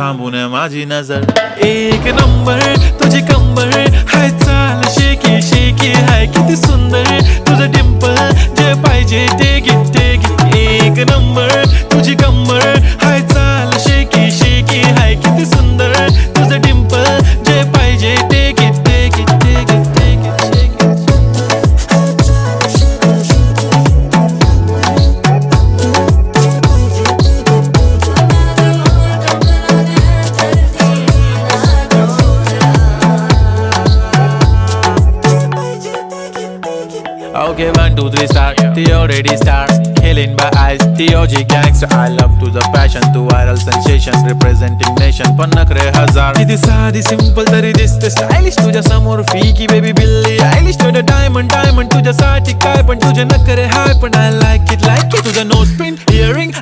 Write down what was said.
थांबून माझी नजर. एक नंबर तुझी कंबर हाय, चाल शेकी शेकी हाय, किती सुंदर तुझं डिंपल, जे पाहिजे ते घे ते घे. एक नंबर तुझी कंबर हाय, चाल शेकी शेकी हाय, किती सुंदर तुझं डिंपल, जे पाहिजे ते घे ते घे ते घे ते घे. Okay, 1, 2, 3 start. The already start. Killing by eyes. The OG gangster. I love to the passion, to viral sensation, representing nation. पण नखरे हजार. किती साधी simple तरी दिसते stylish. तुझ्या समोर फीकी baby बिल्ली आयलिश. तुझं diamond diamond तुझ्यासाठी काय, पण तुझे नखरे हाय, पण I like it तुझं nose pin earring.